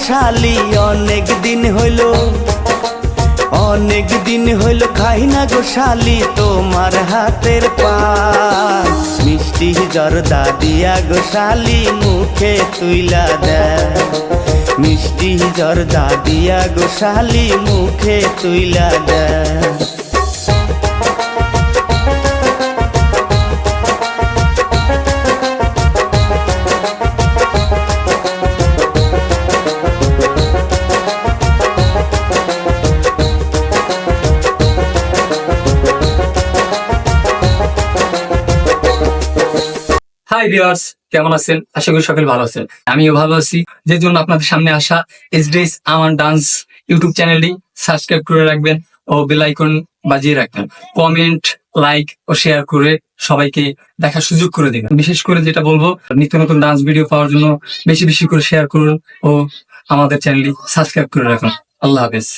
শালি অনেক দিন হইল খাই না গো শালি তোমার হাতের পান। মিষ্টি জর্দা দিয়া গো শালি মুখে তুইলা দেয়, মিষ্টি জর্দা দিয়া গো শালি মুখে তুইলা দেয়। হাই ভিউয়ার্স, কেমন আছেন? আশা করি সকলে ভালো আছেন। আমিও ভালো আছি। যে জন্য আপনাদের সামনে আসা এসডিএস আমান ডান্স ইউটিউব চ্যানেলটি সাবস্ক্রাইব করে রাখবেন ও বেল আইকন বাজিয়ে রাখবেন। কমেন্ট, লাইক ও শেয়ার করে সবাইকে দেখার সুযোগ করে দিবেন। বিশেষ করে যেটা বলবো, নিত্য নতুন ডান্স ভিডিও পাওয়ার জন্য বেশি বেশি করে শেয়ার করুন ও আমাদের চ্যানেলটি সাবস্ক্রাইব করে রাখুন। আল্লাহ হাফেজ।